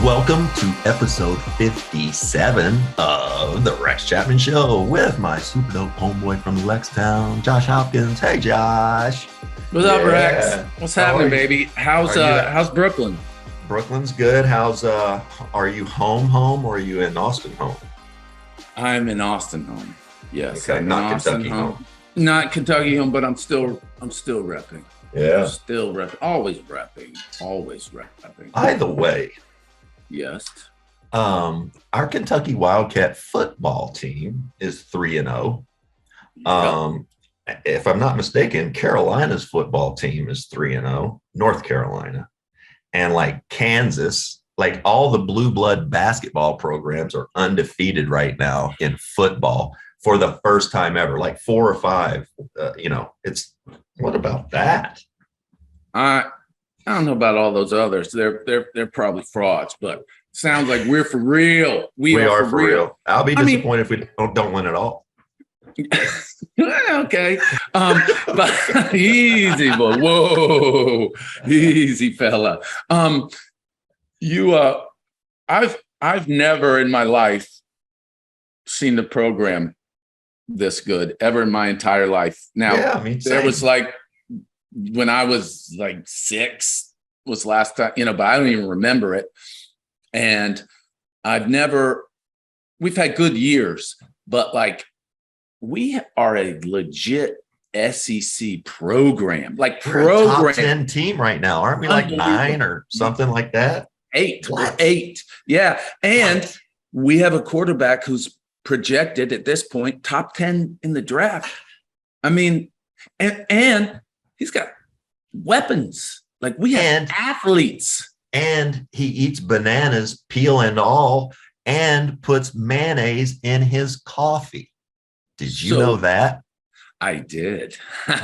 Welcome to episode 57 of the Rex Chapman Show with my super dope homeboy from Lextown, Josh Hopkins. Hey, Josh. What's up, Rex? What's happening, baby? How's Brooklyn? Brooklyn's good. Are you home, or are you in Austin home? I'm in Austin home. Yes, okay, I'm not in Austin Kentucky home. Not Kentucky home, but I'm still repping. Yeah. Still repping. Always repping. Either way. Yes. Our Kentucky Wildcat football team is 3-0. If I'm not mistaken, Carolina's football team is 3-0, North Carolina. And like Kansas, like all the blue blood basketball programs are undefeated right now in football for the first time ever, like 4 or 5. What about that? I don't know about all those others. They're probably frauds, but sounds like we're for real. We are for real. I'll be disappointed if we don't win at all. Okay. But easy, boy. Whoa, easy, fella. I've never in my life seen the program this good ever in my entire life. Now, there was like when I was like 6 was last time, but I don't even remember it. And we've had good years, but like we are a legit SEC program, like top 10 team right now. Aren't we like 9 or something like that? 8. We're 8. Yeah. And we have a quarterback who's projected at this point top 10 in the draft. I mean, and he's got weapons. Like we have athletes. And he eats bananas, peel and all, and puts mayonnaise in his coffee. Did you know that? I did.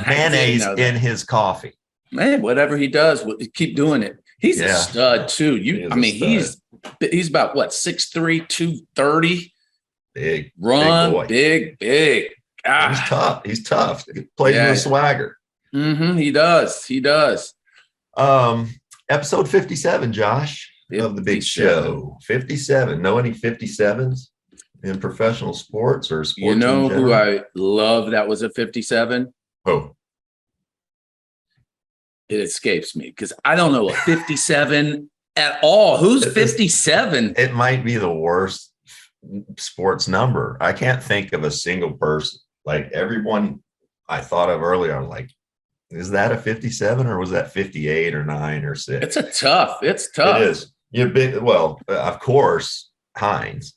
Mayonnaise in his coffee. Man, whatever he does, keep doing it. He's a stud too. He's about what, 6'3", 230. Big run, big big. He's tough. He plays with a swagger. Mm-hmm. He does. Episode 57, Josh, of the big show. 57. Know any 57s in professional sports or sports? You know who I love that was a 57? Oh. It escapes me because I don't know a 57 at all. Who's 57? It might be the worst sports number. I can't think of a single person. Like everyone I thought of earlier, I'm like, is that a 57 or was that 58 or 9 or 6? It's tough. It is. Of course, Hines.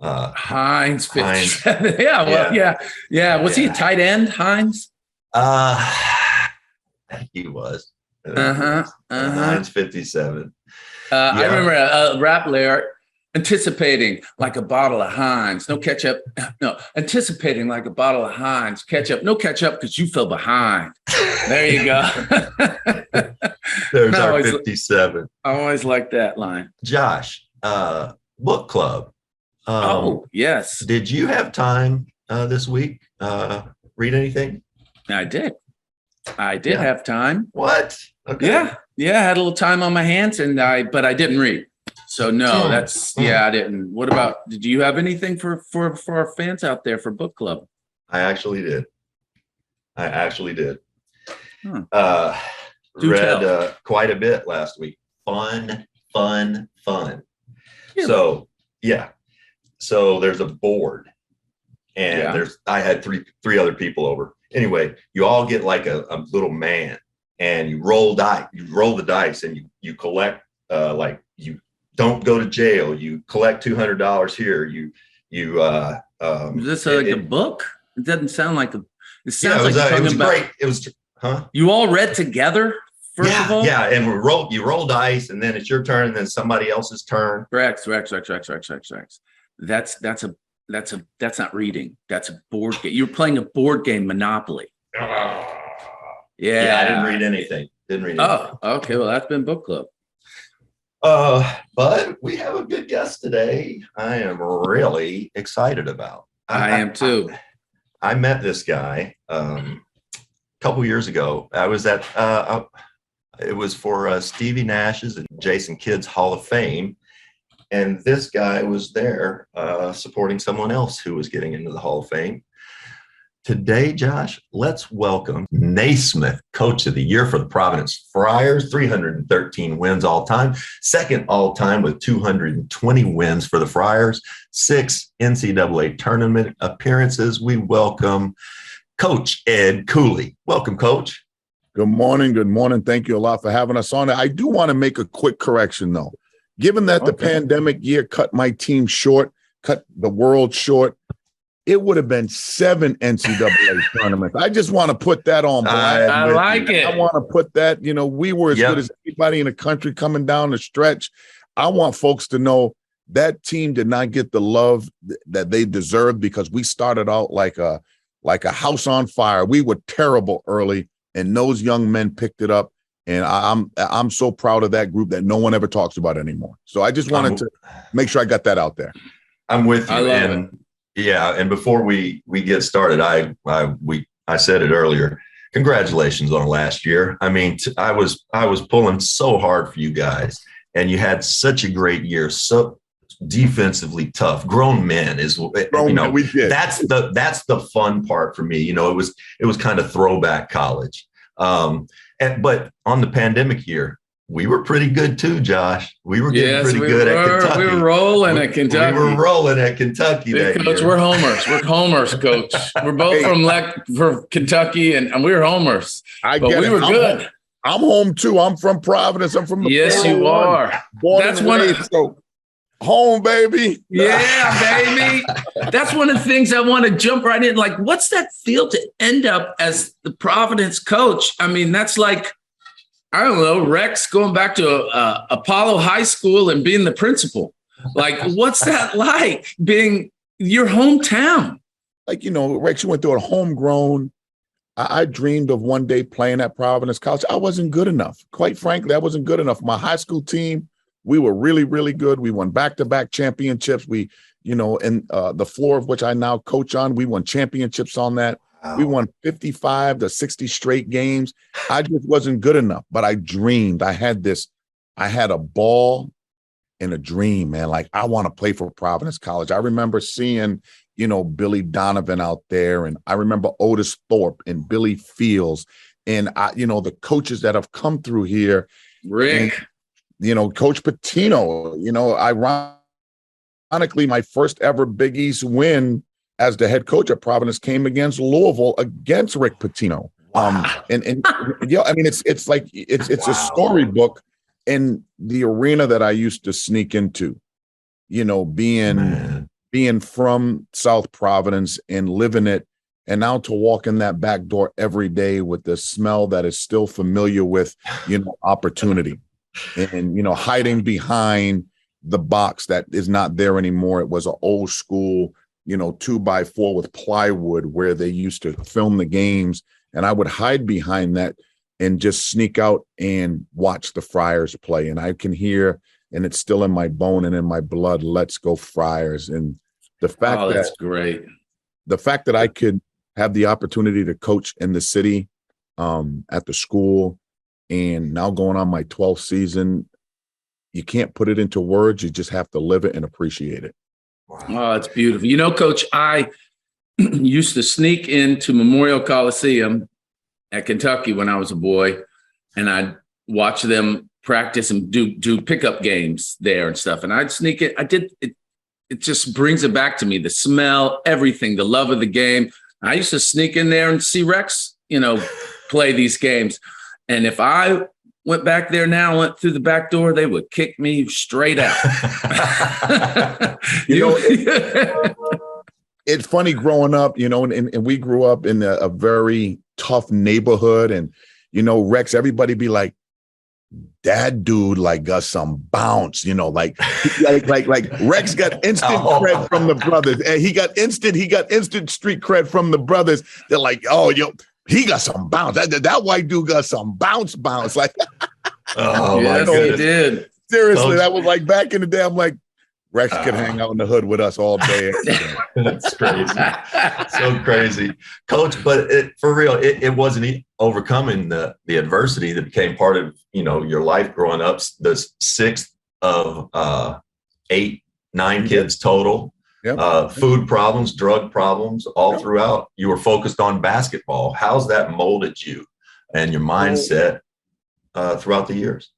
Hines 57. Yeah. Was he a tight end, Hines? He was. Hines 57. I remember a rap lyric. Anticipating like a bottle of Heinz, no ketchup. No, anticipating like a bottle of Heinz, ketchup, no ketchup because you fell behind. There you go. There's our 57. I always like that line. Josh, book club. Yes. Did you have time this week? Read anything? I did have time. What? Okay. Yeah. I had a little time on my hands, but I didn't read. So no, I didn't. What about, did you have anything for our fans out there for book club? I actually did. Read quite a bit last week. Fun. Yeah. So there's a board and I had three other people over. Anyway, you all get like a little man and you roll the dice and you collect, you don't go to jail. You collect $200 here. Is this like a book? It doesn't sound like a. It sounds like it was great. It was, You all read together first of all. Yeah, and you roll dice, and then it's your turn, and then somebody else's turn. Rex. That's not reading. That's a board game. You're playing a board game, Monopoly. Yeah, I didn't read anything. Oh, okay. Well, that's been book club. But we have a good guest today. I am really excited about. I am too. I met this guy a couple years ago. I was at it was for Stevie Nash's and Jason Kidd's Hall of Fame, And this guy was there supporting someone else who was getting into the Hall of Fame. Today, Josh, let's welcome Naismith Coach of the Year for the Providence Friars, 313 wins all time, second all time with 220 wins for the Friars, 6 NCAA tournament appearances. We welcome Coach Ed Cooley. Welcome, Coach. Good morning. Good morning. Thank you a lot for having us on. I do want to make a quick correction, though. Given that the pandemic year cut my team short, cut the world short, it would have been 7 NCAA tournaments. I just want to put that on blast. I like it. I want to put that, we were as good as anybody in the country coming down the stretch. I want folks to know that team did not get the love that they deserved because we started out like a house on fire. We were terrible early, and those young men picked it up. And I'm so proud of that group that no one ever talks about anymore. So I just wanted to make sure I got that out there. I'm with you. Yeah, and before we get started, I said it earlier. Congratulations on last year. I mean, I was pulling so hard for you guys, and you had such a great year. So defensively tough, grown men is we did. That's the fun part for me. It was kind of throwback college. But on the pandemic year, we were pretty good too, Josh. We were getting pretty good at Kentucky. We were rolling at Kentucky. We were rolling at Kentucky that Coach, year. We're homers. We're homers, Coach. We're both from Kentucky, and we were homers. We were good. I'm home too. I'm from Providence. I'm from the Yes, you are. That's one of home, baby. Yeah, baby. That's one of the things I want to jump right in. Like, what's that feel to end up as the Providence coach? I mean, that's like, I don't know, Rex going back to Apollo High School and being the principal. Like, what's that like being your hometown? Like, Rex, you went through a homegrown. I dreamed of one day playing at Providence College. I wasn't good enough. Quite frankly, I wasn't good enough. My high school team, we were really, really good. We won back-to-back championships. We, in the floor of which I now coach on, we won championships on that. Wow. We won 55 to 60 straight games. I just wasn't good enough, but I dreamed. I had a ball and a dream, man. Like, I want to play for Providence College. I remember seeing, Billy Donovan out there, and I remember Otis Thorpe and Billy Fields, and the coaches that have come through here. Rick. And, Coach Pitino, ironically, my first ever Big East win as the head coach at Providence came against Louisville against Rick Pitino. Wow. I mean, it's like a storybook in the arena that I used to sneak into, being from South Providence and living it, and now to walk in that back door every day with the smell that is still familiar with, opportunity, and hiding behind the box that is not there anymore. It was an old school 2x4 with plywood where they used to film the games. And I would hide behind that and just sneak out and watch the Friars play. And I can hear, and it's still in my bone and in my blood, let's go Friars. And the fact that's great. The fact that I could have the opportunity to coach in the city, at the school, and now going on my 12th season, you can't put it into words. You just have to live it and appreciate it. Wow. Oh, it's beautiful. Coach, I used to sneak into Memorial Coliseum at Kentucky when I was a boy, and I'd watch them practice and do pickup games there and stuff. And I'd sneak it. It just brings it back to me, the smell, everything, the love of the game. I used to sneak in there and see Rex, play these games. And if I went back there now, went through the back door, they would kick me straight out. It's funny growing up, and we grew up in a very tough neighborhood. And, Rex, everybody be like, that dude got some bounce, like Rex got instant cred from the brothers. And he got instant street cred from the brothers. They're like, oh, he got some bounce. That white dude got some bounce. Like, oh, yes, my he did. Seriously, that was like back in the day. I'm like, Rex could hang out in the hood with us all day. That's crazy. So crazy. Coach, but for real, it wasn't overcoming the adversity that became part of, your life growing up. The 6th of 8, 9 kids total. Yep. Food problems, drug problems, all throughout. You were focused on basketball. How's that molded you and your mindset throughout the years?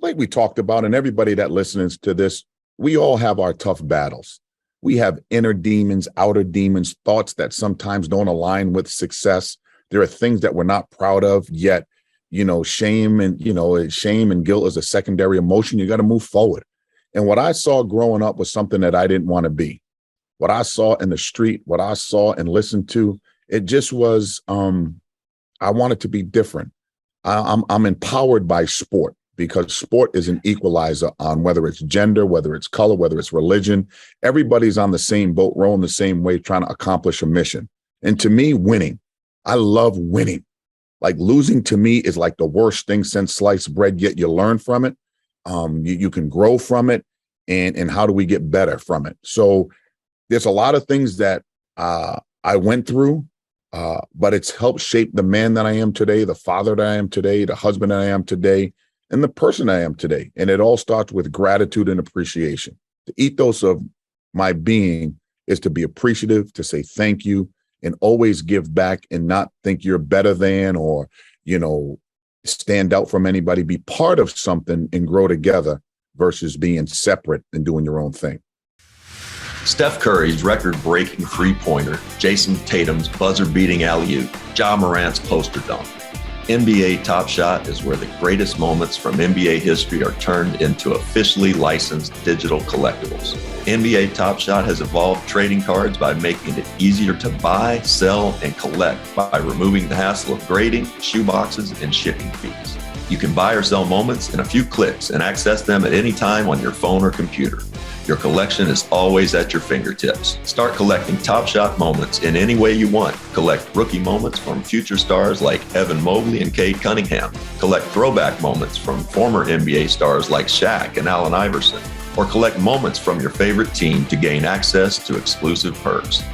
Like we talked about, and everybody that listens to this, we all have our tough battles. We have inner demons, outer demons, thoughts that sometimes don't align with success. There are things that we're not proud of, yet, shame and guilt is a secondary emotion. You got to move forward. And what I saw growing up was something that I didn't want to be. What I saw in the street, what I saw and listened to, it just was, I wanted to be different. I'm empowered by sport, because sport is an equalizer on whether it's gender, whether it's color, whether it's religion. Everybody's on the same boat, rowing the same way, trying to accomplish a mission. And to me, winning, I love winning. Like losing to me is like the worst thing since sliced bread, yet you learn from it. You can grow from it. And how do we get better from it? So there's a lot of things that I went through, but it's helped shape the man that I am today, the father that I am today, the husband that I am today, and the person I am today. And it all starts with gratitude and appreciation. The ethos of my being is to be appreciative, to say thank you, and always give back and not think you're better than or, stand out from anybody, be part of something and grow together versus being separate and doing your own thing. Steph Curry's record-breaking three-pointer, Jason Tatum's buzzer-beating alley-oop, Ja Morant's poster dunk. NBA Top Shot is where the greatest moments from NBA history are turned into officially licensed digital collectibles. NBA Top Shot has evolved trading cards by making it easier to buy, sell, and collect by removing the hassle of grading, shoe boxes, and shipping fees. You can buy or sell moments in a few clicks and access them at any time on your phone or computer. Your collection is always at your fingertips. Start collecting Top Shot moments in any way you want. Collect rookie moments from future stars like Evan Mobley and Cade Cunningham. Collect throwback moments from former NBA stars like Shaq and Allen Iverson. Or collect moments from your favorite team to gain access to exclusive perks.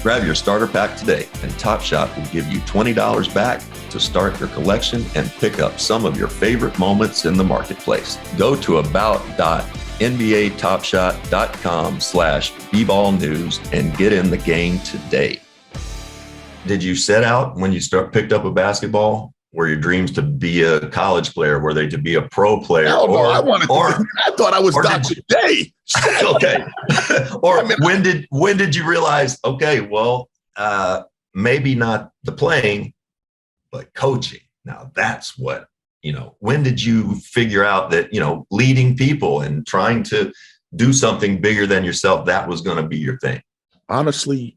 Grab your starter pack today, and Top Shot will give you $20 back to start your collection and pick up some of your favorite moments in the marketplace. Go to about.nbatopshot.com/bballnews and get in the game today. Did you set out when you picked up a basketball? Were your dreams to be a college player? Were they to be a pro player? I thought I was Dr. Day. Okay. Or when did you realize, okay, well, maybe not the playing, but coaching. Now that's what, when did you figure out that, leading people and trying to do something bigger than yourself, that was going to be your thing? Honestly,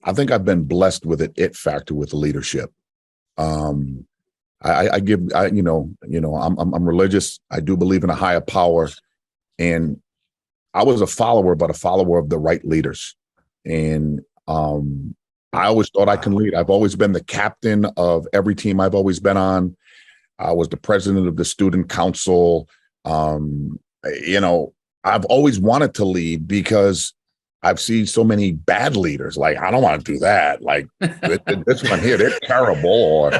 I think I've been blessed with an it factor with leadership. I'm religious. I do believe in a higher power, and I was a follower, but a follower of the right leaders. And I always thought I can lead. I've always been the captain of every team I've always been on. I was the president of the student council. I've always wanted to lead because I've seen so many bad leaders. Like, I don't want to do that. Like this one here, they're terrible. Or,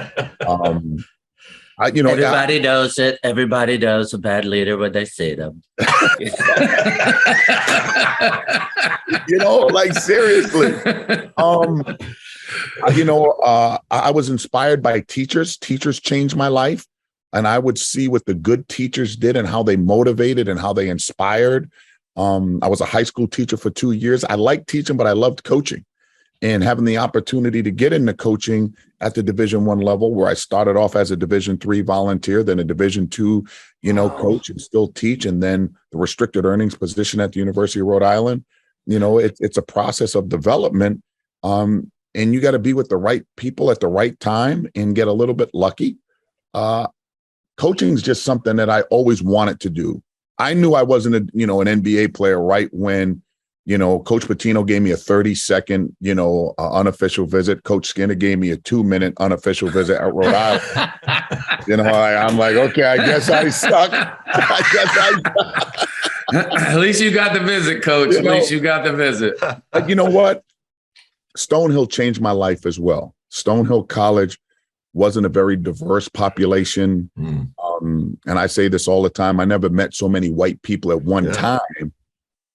everybody knows it. Everybody knows a bad leader when they see them. Like seriously. I was inspired by teachers. Teachers changed my life. And I would see what the good teachers did and how they motivated and how they inspired. I was a high school teacher for 2 years. I liked teaching, but I loved coaching, and having the opportunity to get into coaching at the Division I level, where I started off as a Division III volunteer, then a Division II, coach, and still teach. And then the restricted earnings position at the University of Rhode Island. It's a process of development. And you got to be with the right people at the right time and get a little bit lucky. Coaching is just something that I always wanted to do. I knew I wasn't an NBA player right when, Coach Pitino gave me a 30-second, unofficial visit. Coach Skinner gave me a 2-minute unofficial visit at Rhode Island. I'm like, okay, I guess I suck. At least you got the visit, Coach. At least you got the visit. But you know what? Stonehill changed my life as well. Stonehill College wasn't a very diverse population. And I say this all the time. I never met so many white people at one time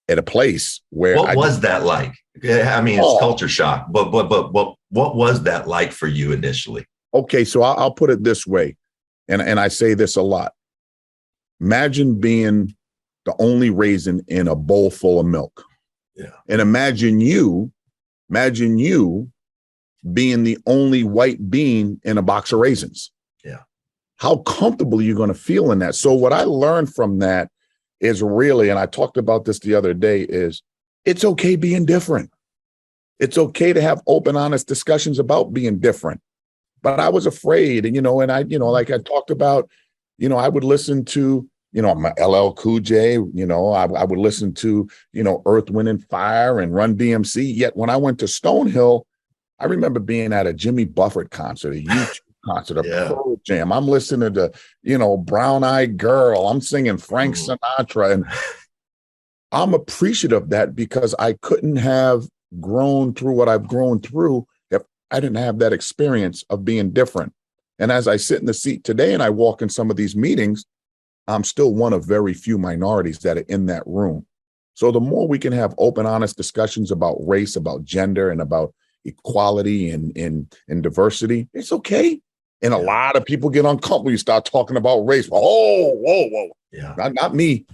at a place where what was that like? I mean, it's culture shock, but what was that like for you initially? Okay, so I'll put it this way, and I say this a lot. Imagine being the only raisin in a bowl full of milk. Yeah. And imagine you being the only white bean in a box of raisins. Yeah. How comfortable are you going to feel in that? So what I learned from that is really, and I talked about this the other day, is it's okay being different. It's okay to have open, honest discussions about being different. But I was afraid, and I like I talked about, I would listen to, my LL Cool J, I would listen to, Earth, Wind and Fire and Run DMC. Yet when I went to Stonehill, I remember being at a Jimmy Buffett concert, a YouTube concert, a Pearl Jam. I'm listening to, Brown Eyed Girl. I'm singing Frank Sinatra. And I'm appreciative of that because I couldn't have grown through what I've grown through if I didn't have that experience of being different. And as I sit in the seat today and I walk in some of these meetings, I'm still one of very few minorities that are in that room. So the more we can have open, honest discussions about race, about gender, and about equality and diversity, it's okay. And a lot of people get uncomfortable when you start talking about race. Whoa. Yeah. Not me.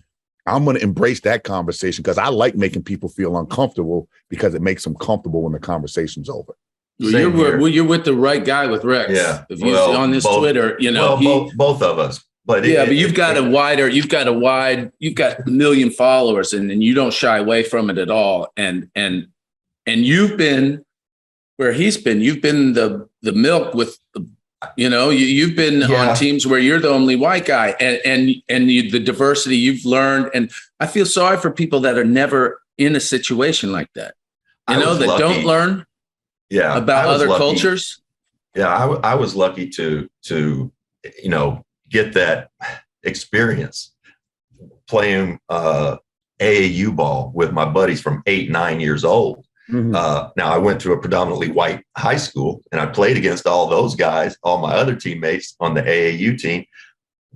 I'm going to embrace that conversation because I like making people feel uncomfortable because it makes them comfortable when the conversation's over. Well, you're with the right guy with Rex. Yeah. If you see on this Twitter, both of us. But you've got a million followers and you don't shy away from it at all. And you've been where he's been. You've been the milk with you've been on teams where you're the only white guy and the diversity you've learned. And I feel sorry for people that are never in a situation like that, that don't learn about other cultures. Yeah. I was lucky to get that experience playing AAU ball with my buddies from 8-9 years old. Mm-hmm. Now I went to a predominantly white high school and I played against all those guys, all my other teammates on the AAU team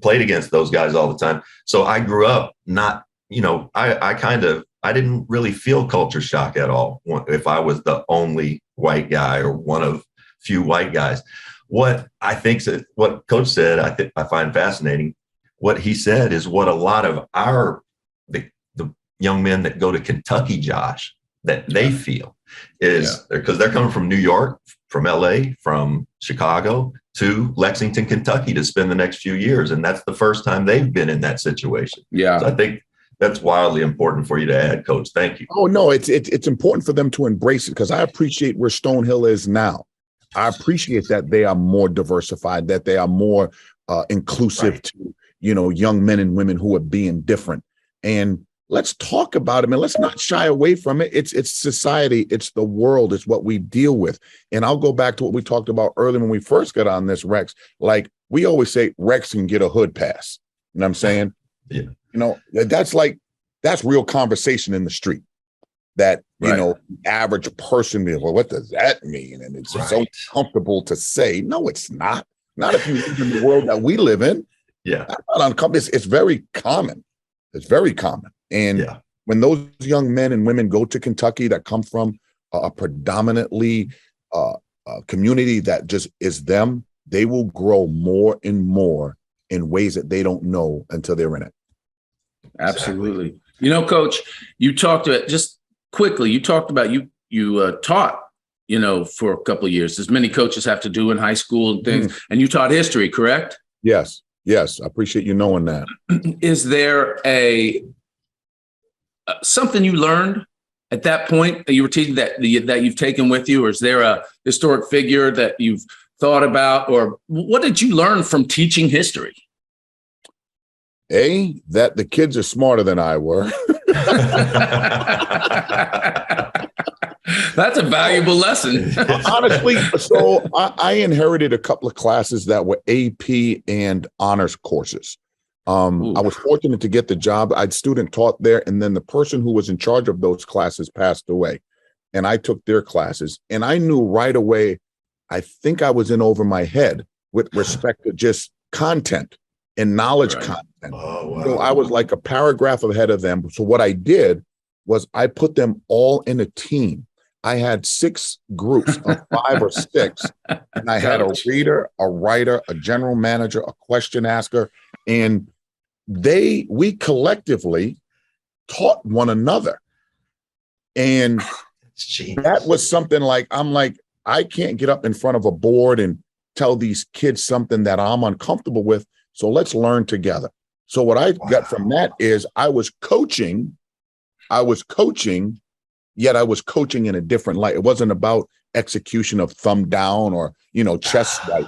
played against those guys all the time. So I grew up not, I didn't really feel culture shock at all if I was the only white guy or one of few white guys. What Coach said, I find fascinating. What he said is what a lot of the young men that go to Kentucky, Josh, that they feel is because they're coming from New York, from LA, from Chicago to Lexington, Kentucky to spend the next few years. And that's the first time they've been in that situation. Yeah. So I think that's wildly important for you to add, Coach. Thank you. Oh, no, it's important for them to embrace it because I appreciate where Stonehill is now. I appreciate that they are more diversified, that they are more inclusive to, young men and women who are being different. And let's talk about it, and let's not shy away from it. It's society. It's the world. It's what we deal with. And I'll go back to what we talked about earlier when we first got on this, Rex. Like we always say, Rex can get a hood pass. You know what I'm saying? Yeah. That's real conversation in the street. That, average person, well, what does that mean? And it's so comfortable to say, no, it's not. Not if you live in the world that we live in. Yeah. It's very common. It's very common. And when those young men and women go to Kentucky that come from a predominantly community that just is them, they will grow more and more in ways that they don't know until they're in it. Absolutely. Coach, you talked about just quickly, you talked about you taught, for a couple of years, as many coaches have to do in high school and things, and you taught history, correct? Yes. I appreciate you knowing that. Is there something you learned at that point that you were teaching that you've taken with you, or is there a historic figure that you've thought about, or what did you learn from teaching history? That the kids are smarter than I were. That's a valuable lesson. Honestly, so I inherited a couple of classes that were AP and honors courses. I was fortunate to get the job. I'd student taught there, and then the person who was in charge of those classes passed away, and I took their classes, and I knew right away, I think I was in over my head with respect to just content and knowledge content. Oh, wow. So I was like a paragraph ahead of them. So what I did was I put them all in a team. I had 6 groups of 5 or 6, and I had a reader, a writer, a general manager, a question asker, and we collectively taught one another. And that was something like, I'm like, I can't get up in front of a board and tell these kids something that I'm uncomfortable with. So let's learn together. So what I got from that is I was coaching, yet I was coaching in a different light. It wasn't about execution of thumb down or, chest swipe.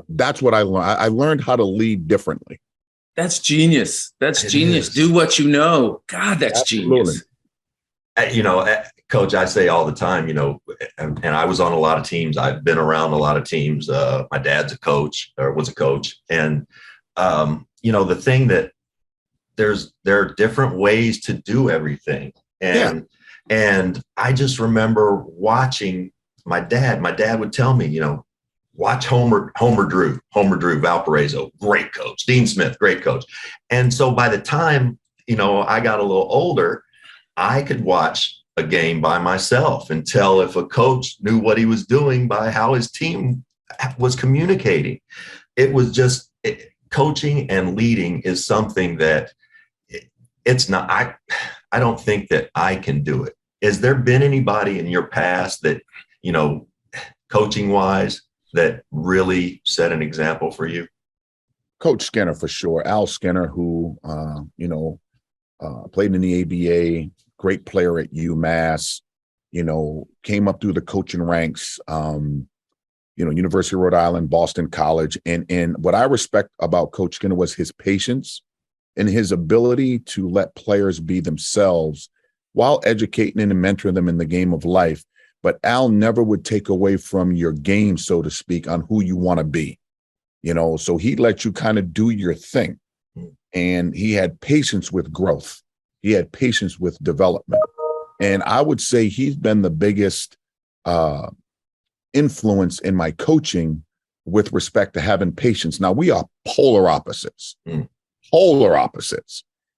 That's what I learned. I learned how to lead differently. That's genius. That's genius. Do what you know. God, that's genius. Coach, I say all the time, and I was on a lot of teams. I've been around a lot of teams. My dad's a coach or was a coach. And, the thing that there are different ways to do everything. And I just remember watching my dad. My dad would tell me, watch Homer Drew, Valparaiso, great coach. Dean Smith, great coach. And so by the time, I got a little older, I could watch a game by myself and tell if a coach knew what he was doing by how his team was communicating. It was just coaching and leading is something that it's not, I don't think that I can do it. Has there been anybody in your past that, coaching wise, that really set an example for you? Coach Skinner, for sure. Al Skinner, who, played in the ABA, great player at UMass, came up through the coaching ranks, University of Rhode Island, Boston College. And what I respect about Coach Skinner was his patience and his ability to let players be themselves while educating and mentoring them in the game of life. But Al never would take away from your game, so to speak, on who you want to be, so he let you kind of do your thing. And he had patience with growth. He had patience with development. And I would say he's been the biggest influence in my coaching with respect to having patience. Now, we are polar opposites.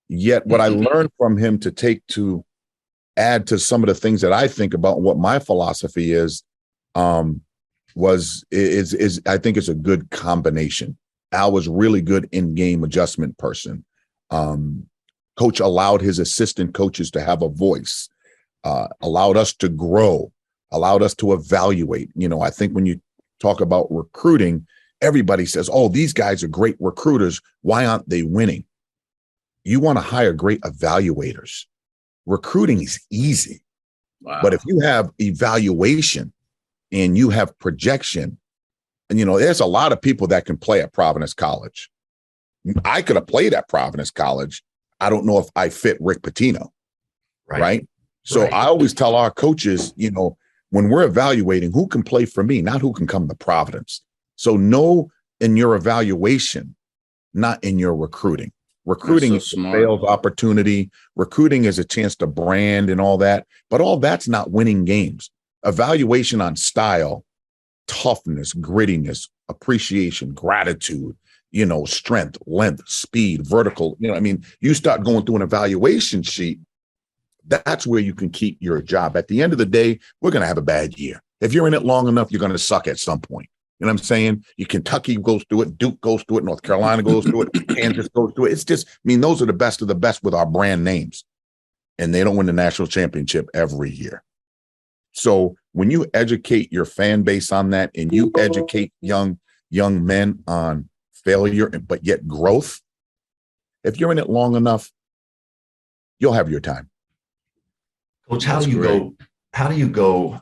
Yet what I learned from him to add to some of the things that I think about and what my philosophy is I think it's a good combination. Al was really good in-game adjustment person. Coach allowed his assistant coaches to have a voice, allowed us to grow, allowed us to evaluate. I think when you talk about recruiting, everybody says, oh, these guys are great recruiters. Why aren't they winning? You want to hire great evaluators. Recruiting is easy. Wow. But if you have evaluation and you have projection, and, there's a lot of people that can play at Providence College. I could have played at Providence College. I don't know if I fit Rick Pitino. Right? So I always tell our coaches, when we're evaluating, who can play for me, not who can come to Providence. So know in your evaluation, not in your recruiting. Recruiting is a sales opportunity. Recruiting is a chance to brand and all that. But all that's not winning games. Evaluation on style, toughness, grittiness, appreciation, gratitude, strength, length, speed, vertical. You start going through an evaluation sheet. That's where you can keep your job. At the end of the day, we're going to have a bad year. If you're in it long enough, you're going to suck at some point. You know what I'm saying? Kentucky goes through it. Duke goes through it. North Carolina goes through it. Kansas goes through it. It's just, those are the best of the best with our brand names. And they don't win the national championship every year. So when you educate your fan base on that and you educate young men on failure, but yet growth, if you're in it long enough, you'll have your time. Coach, how do you go?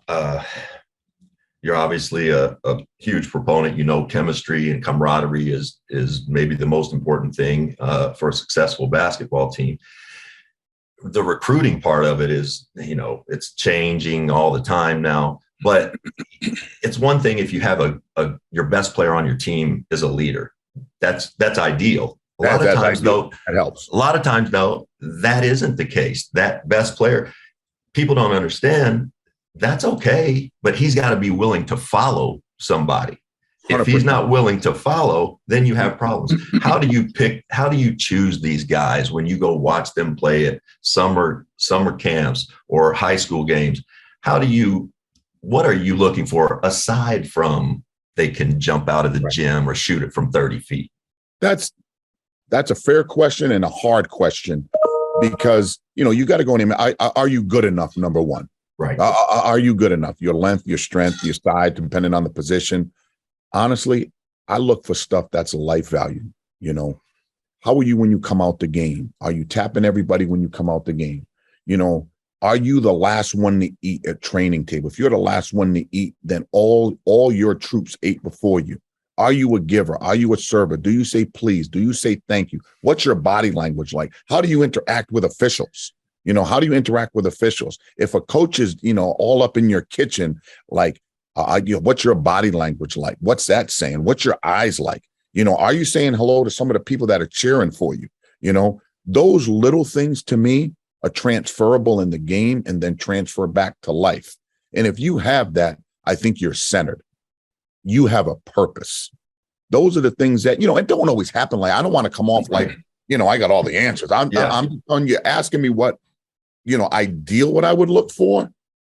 You're obviously a huge proponent. Chemistry and camaraderie is maybe the most important thing for a successful basketball team. The recruiting part of it is, it's changing all the time now. But it's one thing if you have your best player on your team is a leader. That's ideal. A lot of times, though, that helps. A lot of times, though, that isn't the case. That best player, people don't understand. That's okay, but he's got to be willing to follow somebody. If he's not willing to follow, then you have problems. How do you choose these guys when you go watch them play at summer camps or high school games? What are you looking for aside from they can jump out of the gym or shoot it from 30 feet? That's a fair question and a hard question, because, you got to go in. Are you good enough? Number one, right? Are you good enough? Your length, your strength, your size, depending on the position. Honestly, I look for stuff that's life value. How are you when you come out the game? Are you tapping everybody when you come out the game? Are you the last one to eat at training table? If you're the last one to eat, then all your troops ate before you. Are you a giver? Are you a server? Do you say please? Do you say thank you? What's your body language like? How do you interact with officials? How do you interact with officials? If a coach is, all up in your kitchen, like, what's your body language like? What's that saying? What's your eyes like? Are you saying hello to some of the people that are cheering for you? Those little things to me are transferable in the game and then transfer back to life. And if you have that, I think you're centered. You have a purpose. Those are the things that, it don't always happen. Like, I don't want to come off like, I got all the answers. I'm on you asking me what, ideal what I would look for.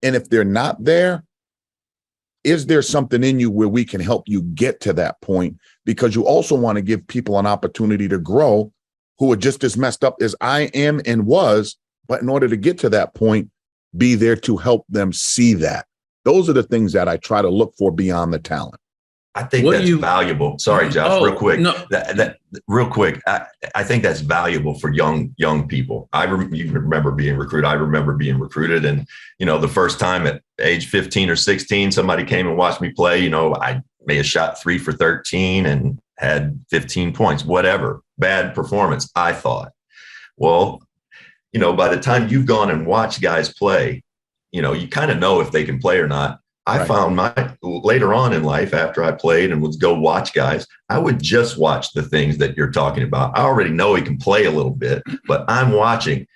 And if they're not there, is there something in you where we can help you get to that point? Because you also want to give people an opportunity to grow who are just as messed up as I am and was. But in order to get to that point, be there to help them see that. Those are the things that I try to look for beyond the talent. I think that's valuable. Sorry, Josh, real quick. No. Real quick. I think that's valuable for young people. You remember being recruited. I remember being recruited. And, the first time at age 15 or 16, somebody came and watched me play. I may have shot 3 for 13 and had 15 points, whatever. Bad performance, I thought. Well, by the time you've gone and watched guys play, you kind of know if they can play or not. I found later on in life, after I played and would go watch guys, I would just watch the things that you're talking about. I already know he can play a little bit, but I'm watching.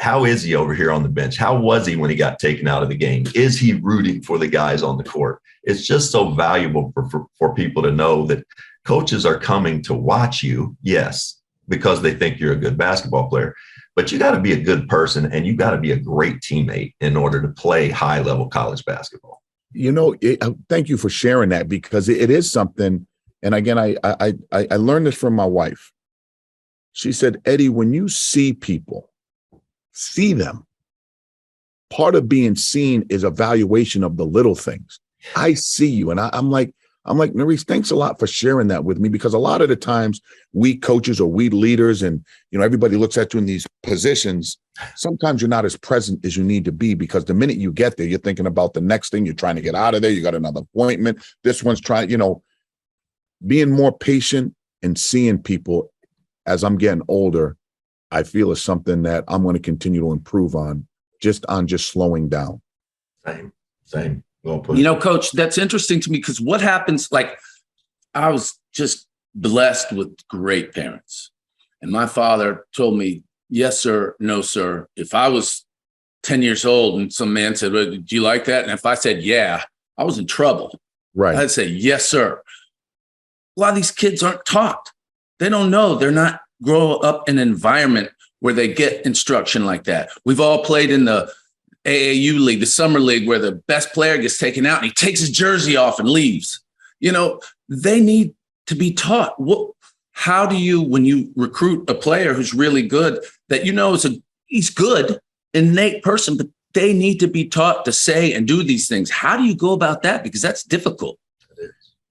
How is he over here on the bench? How was he when he got taken out of the game? Is he rooting for the guys on the court? It's just so valuable for people to know that coaches are coming to watch you, yes, because they think you're a good basketball player. But you got to be a good person and you got to be a great teammate in order to play high-level college basketball. Thank you for sharing that, because it is something. And again, I learned this from my wife. She said, Eddie, when you see people, see them. Part of being seen is evaluation of the little things. I see you. And I'm like, Maurice, thanks a lot for sharing that with me, because a lot of the times we coaches or we leaders and, everybody looks at you in these positions. Sometimes you're not as present as you need to be, because the minute you get there, you're thinking about the next thing. You're trying to get out of there. You got another appointment. This one's trying, being more patient and seeing people as I'm getting older, I feel is something that I'm going to continue to improve on just slowing down. Same. Well put. Coach, that's interesting to me, because what happens, like, I was just blessed with great parents. And my father told me, yes, sir, no, sir. If I was 10 years old and some man said, well, do you like that? And if I said, yeah, I was in trouble. Right. I'd say, yes, sir. A lot of these kids aren't taught. They don't know. They're not grow up in an environment where they get instruction like that. We've all played in the AAU league, the summer league, where the best player gets taken out and he takes his jersey off and leaves. They need to be taught. How do you, when you recruit a player who's really good, that he's good, innate person, but they need to be taught to say and do these things. How do you go about that? Because that's difficult.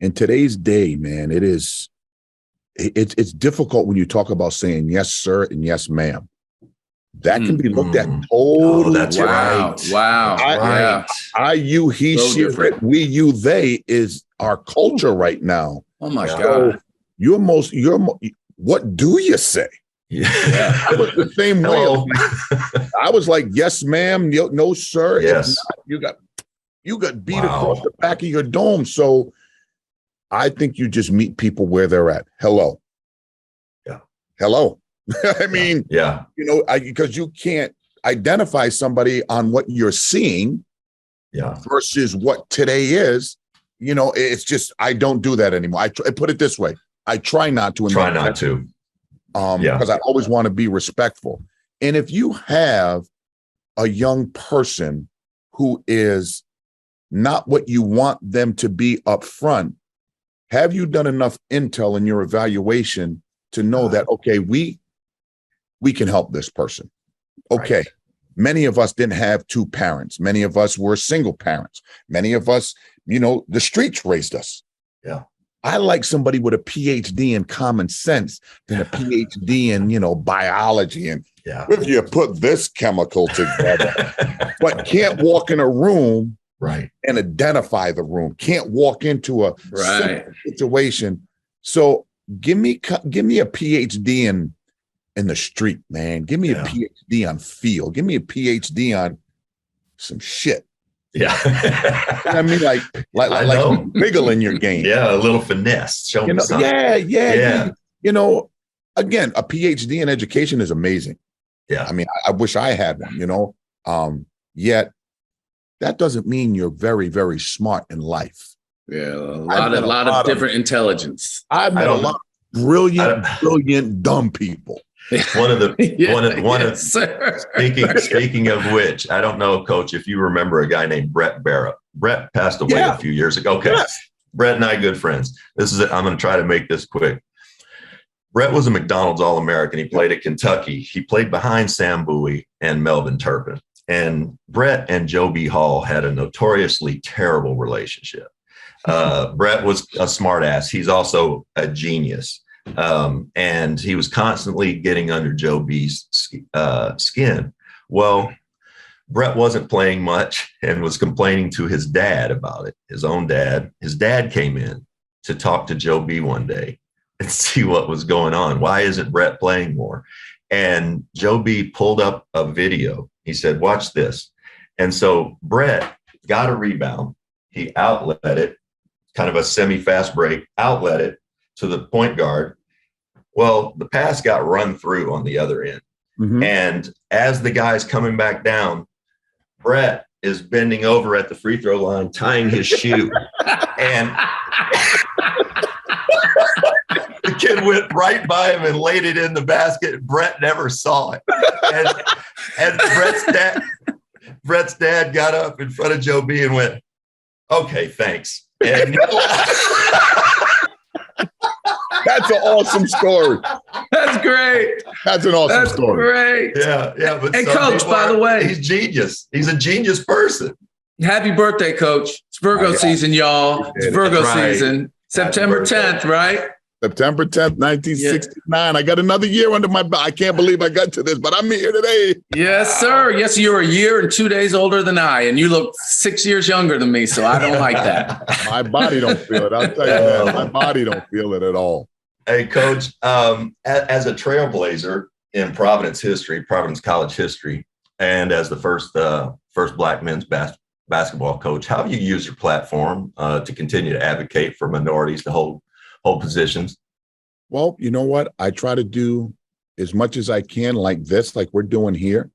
In today's day, man, it's difficult when you talk about saying yes, sir, and yes, ma'am. That can be looked at totally. Oh, that's right. Wow. I, you, he, so she, different. We, you, they is our culture right now. Oh my God. What do you say? Yeah. I was the same way. I was like, yes, ma'am. No, sir. Yes. Not, you got beat across the back of your dome. So I think you just meet people where they're at. Hello. Yeah. Hello. I mean, yeah. Because you can't identify somebody on what you're seeing versus what today is. it's just, I don't do that anymore. I put it this way. I try not to. Because I always want to be respectful. And if you have a young person who is not what you want them to be up front, have you done enough intel in your evaluation to know that, okay, we can help this person? Okay. Right. Many of us didn't have two parents. Many of us were single parents. Many of us, the streets raised us. Yeah. I like somebody with a PhD in common sense than a PhD in, biology. And if you put this chemical together, but can't walk in a room and identify the room, can't walk into a situation. So give me a PhD in the street, man. Give me a PhD on field. Give me a PhD on some shit. Yeah. I mean, like wiggle in your game. Yeah, a little finesse. Show me something. Yeah. Again, a PhD in education is amazing. Yeah. I mean, I wish I had one, yet that doesn't mean you're very, very smart in life. Yeah, a lot of different intelligence. I've met a lot of brilliant, dumb people. One of speaking of which, I don't know, Coach, if you remember a guy named Brett Barrett. Brett passed away a few years ago. Okay. Yes. Brett and I good friends. This is it. I'm going to try to make this quick. Brett was a McDonald's All-American. He played at Kentucky. He played behind Sam Bowie and Melvin Turpin. And Brett and Joe B. Hall had a notoriously terrible relationship. Brett was a smartass. He's also a genius. And he was constantly getting under Joe B's skin. Well, Brett wasn't playing much and was complaining to his dad about it, his own dad. His dad came in to talk to Joe B one day and see what was going on. Why isn't Brett playing more? And Joe B pulled up a video. He said, watch this. And so Brett got a rebound. He outlet it, kind of a semi-fast break, outlet it to the point guard. Well, the pass got run through on the other end. Mm-hmm. And as the guy's coming back down, Brett is bending over at the free throw line, tying his shoe. And the kid went right by him and laid it in the basket. Brett never saw it. And Brett's dad got up in front of Joe B and went, okay, thanks. And that's an awesome story. That's great. That's an awesome story. Great. Yeah. But hey, Coach, by the way, he's genius. He's a genius person. Happy birthday, Coach. It's Virgo season, y'all. It's Virgo season. September 10th, right? September 10th, 1969. Yeah. I got another year under my belt. I can't believe I got to this, but I'm here today. Yes, sir. Yes, you're a year and 2 days older than I, and you look 6 years younger than me, so I don't like that. My body don't feel it. I'll tell you that. My body don't feel it at all. Hey, Coach, as a trailblazer in Providence College history, and as the first Black men's basketball coach, how have you used your platform to continue to advocate for minorities to hold positions? Well, you know what? I try to do as much as I can like we're doing here.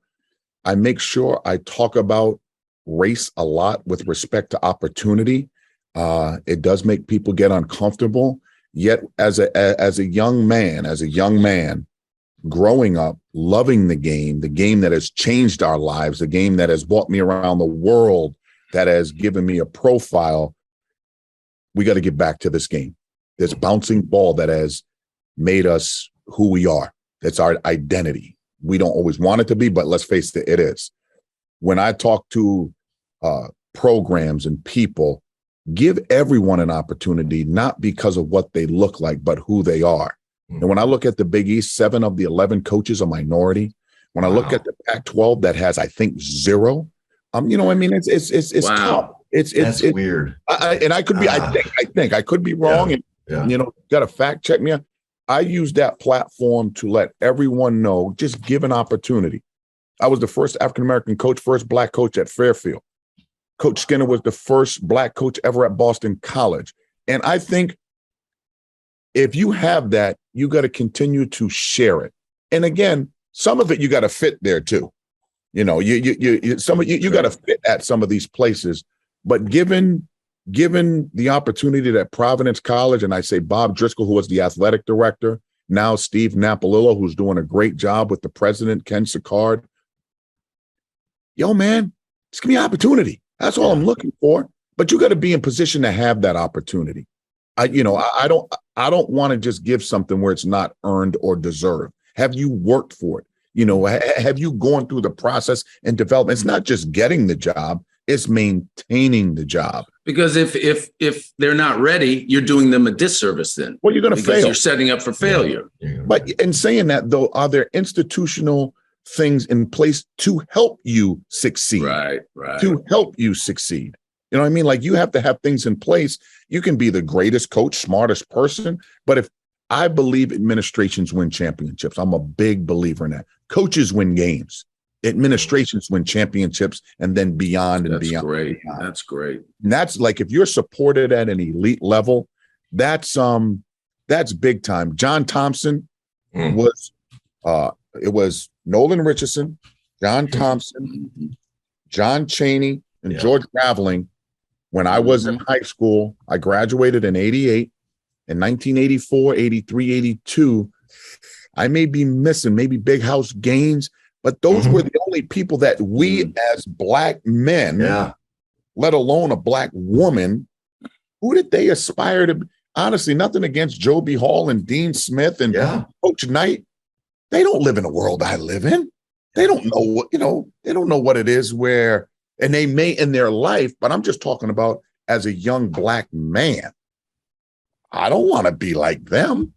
I make sure I talk about race a lot with respect to opportunity. It does make people get uncomfortable. Yet as a young man growing up, loving the game that has changed our lives, the game that has brought me around the world, that has given me a profile, we got to get back to this game. This bouncing ball that has made us who we are. It's our identity. We don't always want it to be, but let's face it, it is. When I talk to programs and people, give everyone an opportunity, not because of what they look like, but who they are. And when I look at the Big East, 7 of the 11 coaches are minority. When I look at the Pac-12, that has, I think, 0. You know, I mean, it's tough. It's weird. I could be, I think I could be wrong. Yeah. And, got to fact check me. I use that platform to let everyone know, just give an opportunity. I was the first African-American coach, first Black coach at Fairfield. Coach Skinner was the first Black coach ever at Boston College. And I think if you have that, you got to continue to share it. And again, some of it you got to fit there too. You got to fit at some of these places. But giving given the opportunity at Providence College, and I say Bob Driscoll, who was the athletic director, now Steve Napolillo, who's doing a great job with the president, Ken Sicard. Yo, man, just give me opportunity. That's all I'm looking for. But you got to be in position to have that opportunity. I don't want to just give something where it's not earned or deserved. Have you worked for it? Have you gone through the process and development? It's not just getting the job, it's maintaining the job. Because if they're not ready, you're doing them a disservice then. Well, you're going to fail. You're setting up for failure. Yeah. But in saying that, though, are there institutional things in place to help you succeed? Right. To help you succeed. You know what I mean? Like, you have to have things in place. You can be the greatest coach, smartest person, but if I believe administrations win championships, I'm a big believer in that. Coaches win games. Administrations win championships, and then beyond and beyond. That's great. And that's like, if you're supported at an elite level, that's big time. John Thompson was it was Nolan Richardson, John Thompson, John Chaney, and George Raveling. When I was in high school, I graduated in 88. In 1984, 83, 82, I may be missing maybe Big House Gaines, but those were the only people that we as Black men, let alone a Black woman, who did they aspire to be? Honestly, nothing against Joby Hall and Dean Smith and Coach Knight. They don't live in the world I live in. They don't know what, they don't know what it is where, and they may in their life, but I'm just talking about as a young Black man. I don't want to be like them.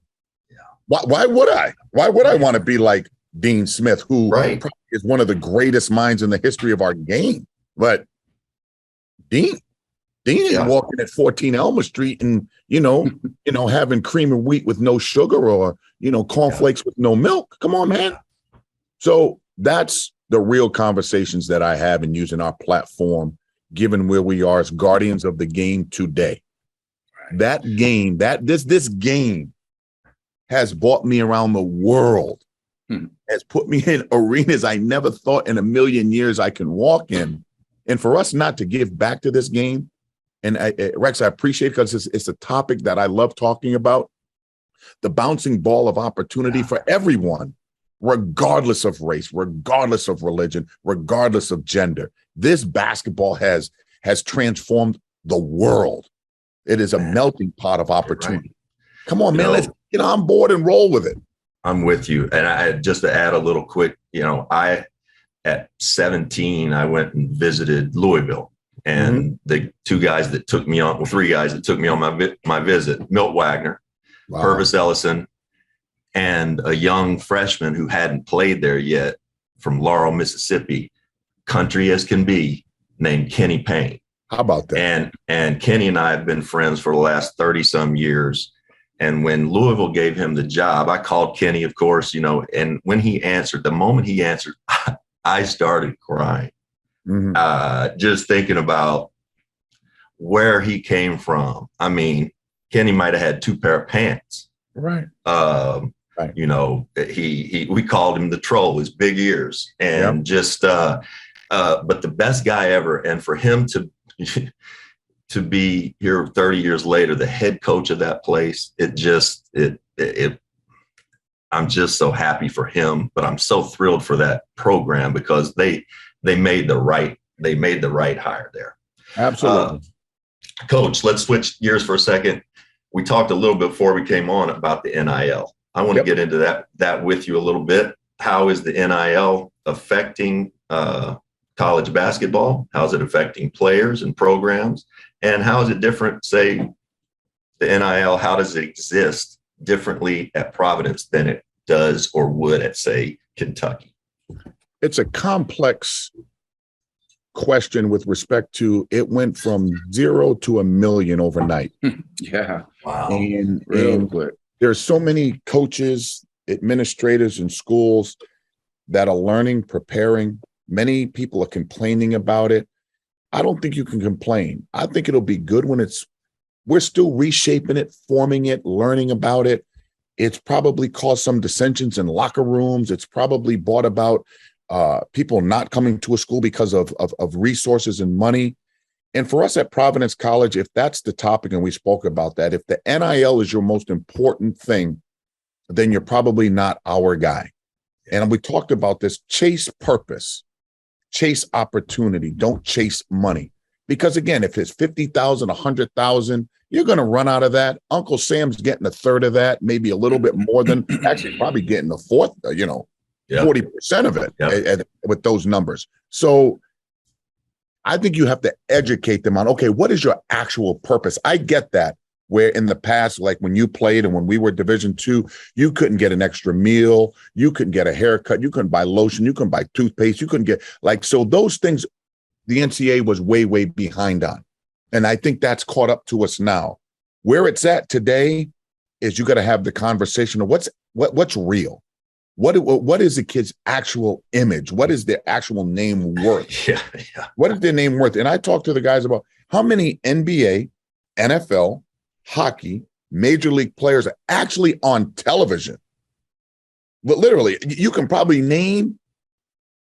Why would I? Why would I want to be like Dean Smith, who probably is one of the greatest minds in the history of our game? But Dean ain't walking at 14 Elmer Street and having cream of wheat with no sugar or cornflakes with no milk. Come on, man. So that's the real conversations that I have in using our platform, given where we are as guardians of the game today. That game, this game has brought me around the world, has put me in arenas I never thought in a million years I can walk in. And for us not to give back to this game, and Rex, I appreciate it because it's a topic that I love talking about, the bouncing ball of opportunity for everyone, regardless of race, regardless of religion, regardless of gender. This basketball has transformed the world. It is a melting pot of opportunity. Come on, man, let's get on board and roll with it. I'm with you. And just to add a little quick, at 17, I went and visited Louisville, and the three guys that took me on my visit, Milt Wagner, Purvis Ellison, and a young freshman who hadn't played there yet from Laurel, Mississippi, country as can be, named Kenny Payne. How about that? And Kenny and I have been friends for the last 30 some years. And when Louisville gave him the job, I called Kenny, of course, and when he answered, the moment he answered, I started crying, just thinking about where he came from. I mean, Kenny might've had 2 pair of pants. Right. We called him the troll, his big ears, and but the best guy ever. And for him to be here 30 years later, the head coach of that place, I'm just so happy for him, but I'm so thrilled for that program because they made the right hire there. Absolutely. Coach, let's switch gears for a second. We talked a little bit before we came on about the NIL. I want to get into that with you a little bit. How is the NIL affecting college basketball? How's it affecting players and programs? And how is it different, say, the NIL, how does it exist differently at Providence than it does or would at, say, Kentucky? It's a complex question with respect to it went from 0 to 1 million overnight. Wow. And there's so many coaches, administrators, and schools that are learning, preparing. Many people are complaining about it. I don't think you can complain. I think it'll be good when we're still reshaping it, forming it, learning about it. It's probably caused some dissensions in locker rooms. It's probably brought about people not coming to a school because of resources and money. And for us at Providence College, if that's the topic, and we spoke about that, if the NIL is your most important thing, then you're probably not our guy. And we talked about this: chase purpose, chase opportunity, don't chase money. Because again, if it's 50,000, 100,000, you're going to run out of that. Uncle Sam's getting a third of that, maybe a little bit more than, actually probably getting a fourth, 40% of it with those numbers. So I think you have to educate them on, okay, what is your actual purpose? I get that, where in the past, like when you played and when we were Division II, you couldn't get an extra meal, you couldn't get a haircut, you couldn't buy lotion, you couldn't buy toothpaste, you couldn't get, so those things the NCAA was way, way behind on. And I think that's caught up to us now. Where it's at today is you got to have the conversation of what's real. What is the kid's actual image? What is their actual name worth? Yeah. What is their name worth? And I talked to the guys about how many NBA, NFL, hockey, major league players are actually on television. But literally, you can probably name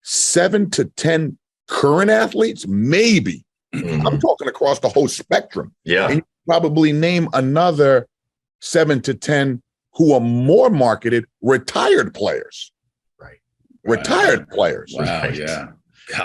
7 to 10 current athletes, maybe. Mm-hmm. I'm talking across the whole spectrum. Yeah. And you probably name another 7 to 10 who are more marketed retired players. Right. Retired players. Wow. Right. Yeah.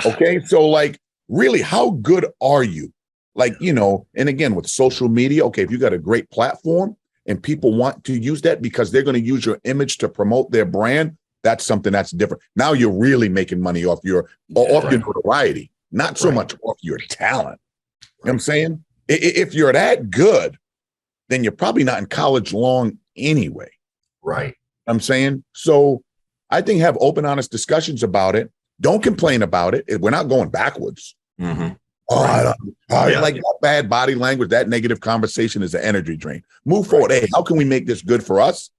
Okay. So like, really, how good are you? Like, and again, with social media, okay, if you got a great platform and people want to use that because they're going to use your image to promote their brand, that's something that's different. Now you're really making money off your notoriety, not so much off your talent. You know what I'm saying? If you're that good, then you're probably not in college long anyway. Right. I'm saying? So I think have open, honest discussions about it. Don't complain about it. We're not going backwards. Mm-hmm. Like that bad body language, that negative conversation is an energy drain. Move forward. Hey, how can we make this good for us?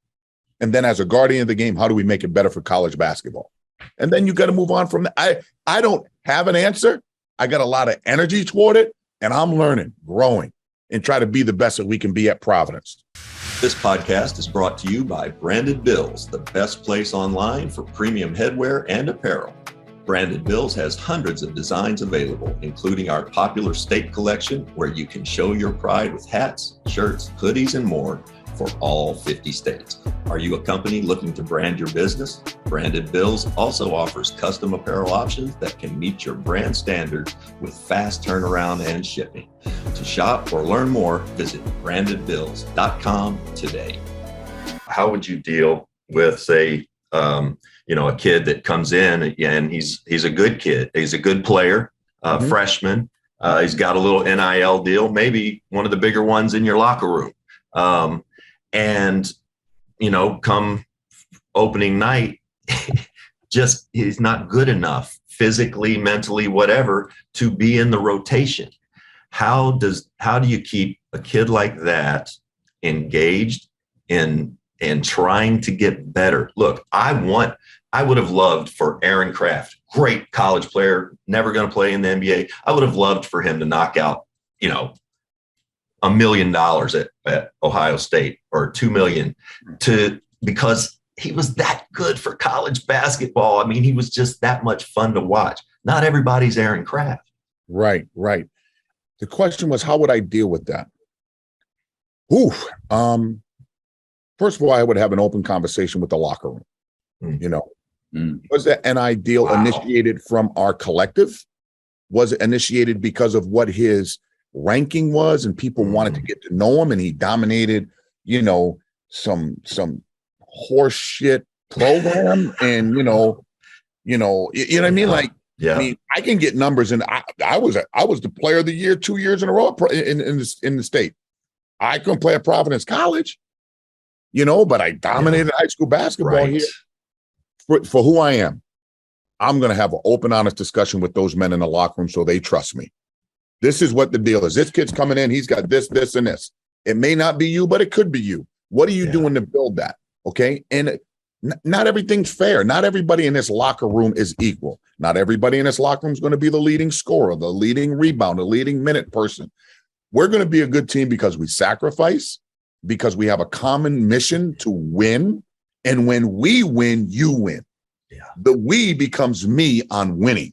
And then as a guardian of the game, how do we make it better for college basketball? And then you got to move on from that. I don't have an answer. I got a lot of energy toward it, and I'm learning, growing, and try to be the best that we can be at Providence. This podcast is brought to you by Branded Bills, the best place online for premium headwear and apparel. Branded Bills has hundreds of designs available, including our popular state collection, where you can show your pride with hats, shirts, hoodies, and more for all 50 states. Are you a company looking to brand your business? Branded Bills also offers custom apparel options that can meet your brand standards with fast turnaround and shipping. To shop or learn more, visit brandedbills.com today. How would you deal with, say, a kid that comes in and he's a good kid, he's a good player, freshman, he's got a little NIL deal, maybe one of the bigger ones in your locker room. Come opening night, just he's not good enough physically, mentally, whatever, to be in the rotation. How do you keep a kid like that engaged in trying to get better? Look, I would have loved for Aaron Kraft, great college player, never going to play in the NBA. I would have loved for him to knock out, $1 million at Ohio State or $2 million because he was that good for college basketball. I mean, he was just that much fun to watch. Not everybody's Aaron Kraft. Right. The question was, how would I deal with that? First of all, I would have an open conversation with the locker room. Was that an ideal initiated from our collective? Was it initiated because of what his ranking was and people wanted to get to know him and he dominated, some horse shit program and, you know what I mean? Like, yeah. I mean, I can get numbers, and I was the player of the year 2 years in a row in the state. I couldn't play at Providence College, but I dominated high school basketball here. For who I am, I'm going to have an open, honest discussion with those men in the locker room so they trust me. This is what the deal is. This kid's coming in. He's got this, this, and this. It may not be you, but it could be you. What are you doing to build that? Okay. And not everything's fair. Not everybody in this locker room is equal. Not everybody in this locker room is going to be the leading scorer, the leading rebounder, the leading minute person. We're going to be a good team because we sacrifice, because we have a common mission to win. And when we win, you win. Yeah. The we becomes me on winning.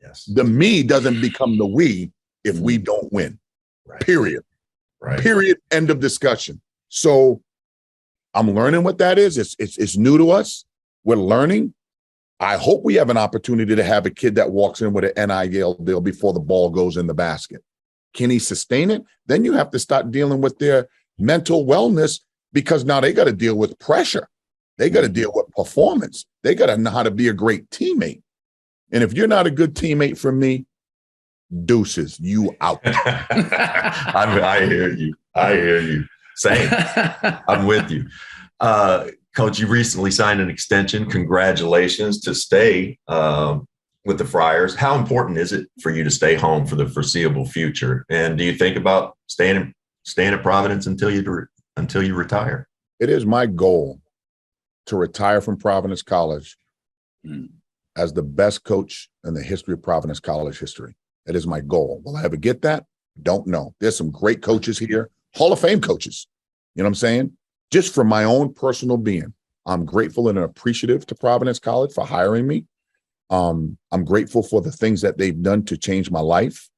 Yes. The me doesn't become the we. if we don't win. Right. Period. Right. Period. End of discussion. So I'm learning what that is. It's new to us. We're learning. I hope we have an opportunity to have a kid that walks in with an NIL deal before the ball goes in the basket. Can he sustain it? Then you have to start dealing with their mental wellness, because now they got to deal with pressure. They got to deal with performance. They got to know how to be a great teammate. And if you're not a good teammate for me, deuces, you out. I hear you. I hear you. Same. I'm with you. Coach, you recently signed an extension. Congratulations to stay with the Friars. How important is it for you to stay home for the foreseeable future? And do you think about staying at Providence until you retire? It is my goal to retire from Providence College as the best coach in the history of Providence College history. That is my goal. Will I ever get that? Don't know. There's some great coaches here, Hall of Fame coaches. You know what I'm saying? Just for my own personal being, I'm grateful and appreciative to Providence College for hiring me. I'm grateful for the things that they've done to change my life.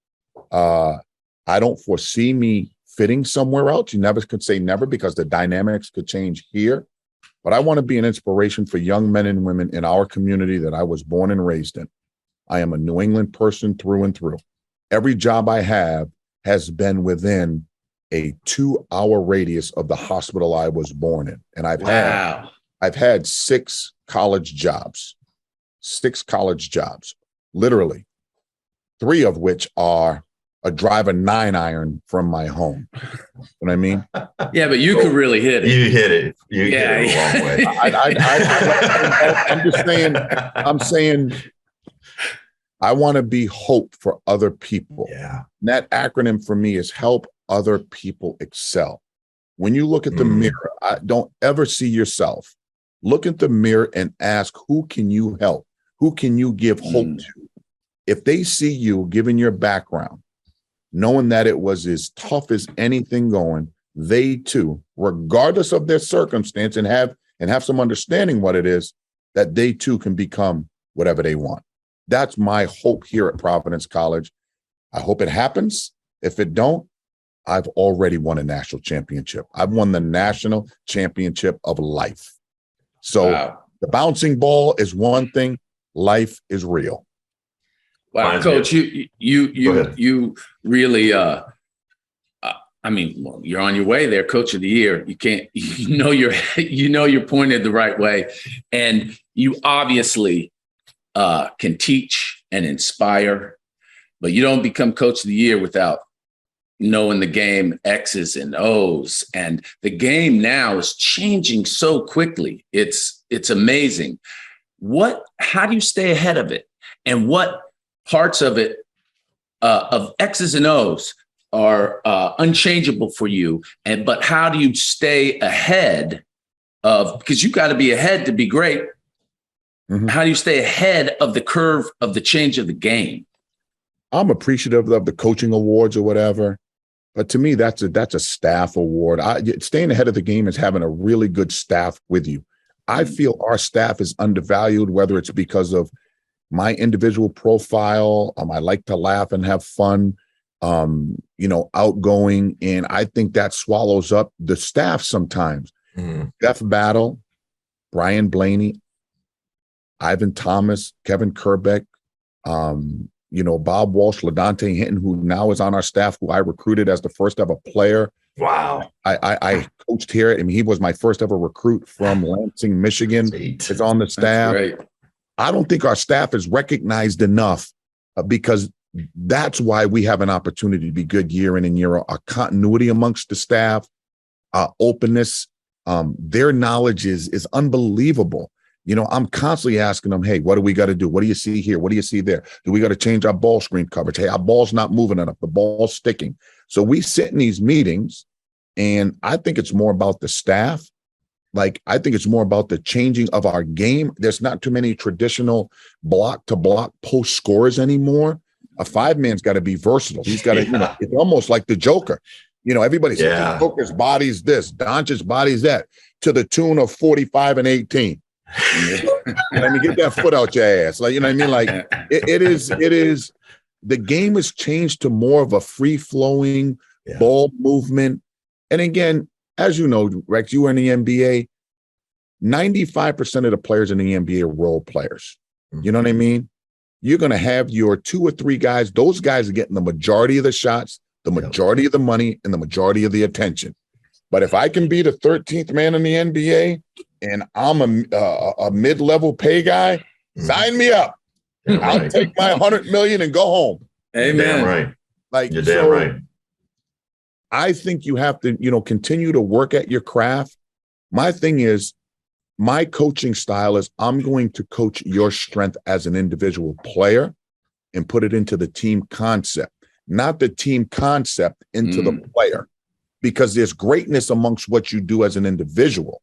I don't foresee me fitting somewhere else. You never could say never, because the dynamics could change here. But I want to be an inspiration for young men and women in our community that I was born and raised in. I am a New England person through and through. Every job I have has been within a 2-hour radius of the hospital I was born in. And I've had 6 college jobs, literally, 3 of which are a drive a 9-iron from my home. You know what I mean? Yeah, but you could really hit it. You hit it. You hit it a long way. I'm saying I want to be hope for other people. Yeah. And that acronym for me is help other people excel. When you look at the mirror, don't ever see yourself. Look at the mirror and ask, who can you help? Who can you give hope to? If they see you, given your background, knowing that it was as tough as anything going, they too, regardless of their circumstance, and have some understanding what it is, that they too can become whatever they want. That's my hope here at Providence College. I hope it happens. If it don't, I've already won a national championship. I've won the national championship of life. So The bouncing ball is one thing. Life is real. Wow, Coach, you really, I mean, well, you're on your way there, Coach of the Year. You can't, you're pointed the right way, and you obviously can teach and inspire, but you don't become Coach of the Year without knowing the game X's and O's. And the game now is changing so quickly. It's amazing. How do you stay ahead of it? And what parts of it, of X's and O's, are unchangeable for you? But how do you stay ahead of, because you got to be ahead to be great. Mm-hmm. How do you stay ahead of the curve of the change of the game? I'm appreciative of the coaching awards or whatever, but to me, that's a staff award. Staying ahead of the game is having a really good staff with you. I feel our staff is undervalued, whether it's because of my individual profile. I like to laugh and have fun, outgoing. And I think that swallows up the staff sometimes. Jeff Battle, Brian Blaney, Ivan Thomas, Kevin Kerbeck, Bob Walsh, LaDante Hinton, who now is on our staff, who I recruited as the first ever player. Wow. I coached here. I mean, he was my first ever recruit from Lansing, Michigan. It's on the staff. That's great. I don't think our staff is recognized enough because that's why we have an opportunity to be good year in and year out. Our continuity amongst the staff, our openness, their knowledge is unbelievable. I'm constantly asking them, hey, what do we got to do? What do you see here? What do you see there? Do we got to change our ball screen coverage? Hey, our ball's not moving enough. The ball's sticking. So we sit in these meetings, and I think it's more about the staff. I think it's more about the changing of our game. There's not too many traditional block-to-block post scorers anymore. A 5-man's got to be versatile. He's got to, it's almost like the Joker. Everybody says Joker's body's this, Doncic's body's that, to the tune of 45 and 18. Let me get that foot out your ass. It is the game has changed to more of a free-flowing ball movement. And again, as you know, Rex, you were in the NBA. 95% of the players in the NBA are role players. You know what I mean? You're going to have your 2 or 3 guys. Those guys are getting the majority of the shots, the majority of the money, and the majority of the attention. But if I can be the 13th man in the NBA and I'm a mid-level pay guy, sign me up. I'll take my $100 million and go home. Amen. Damn right. Like, you're damn right. I think you have to, continue to work at your craft. My thing is, my coaching style is I'm going to coach your strength as an individual player and put it into the team concept, not the team concept into the player, because there's greatness amongst what you do as an individual.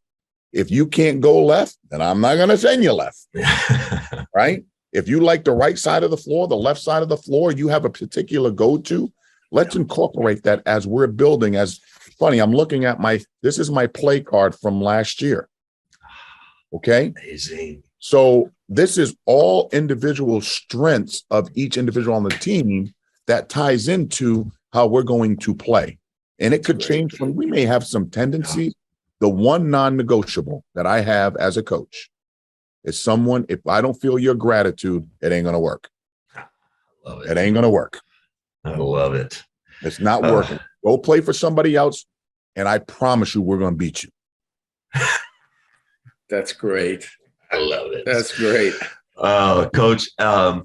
If you can't go left, then I'm not going to send you left, right? If you like the right side of the floor, the left side of the floor, you have a particular go-to, let's incorporate that as we're building. As funny, I'm looking at this is my play card from last year. Okay. Amazing. So this is all individual strengths of each individual on the team that ties into how we're going to play. And it could change we may have some tendencies. The one non-negotiable that I have as a coach is if I don't feel your gratitude, it ain't going to work. Love it. It ain't going to work. I love it. It's not working. Go play for somebody else, and I promise you we're going to beat you. That's great. I love it. That's great. Coach, a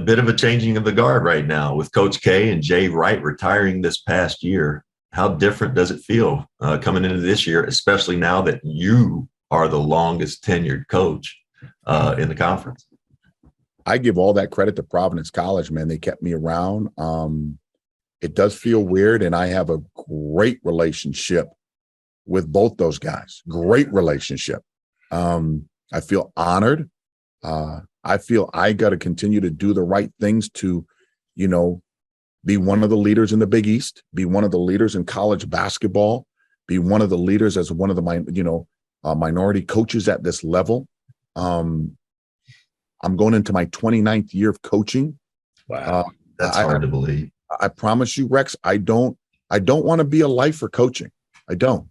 bit of a changing of the guard right now with Coach K and Jay Wright retiring this past year. How different does it feel coming into this year, especially now that you are the longest tenured coach in the conference? I give all that credit to Providence College, man. They kept me around. It does feel weird, and I have a great relationship with both those guys. Great relationship. I feel honored. I feel I got to continue to do the right things to, be one of the leaders in the Big East, be one of the leaders in college basketball, be one of the leaders as one of the, minority coaches at this level. I'm going into my 29th year of coaching. Wow. That's hard to believe. I promise you, Rex, I don't want to be a lifer coaching. I don't.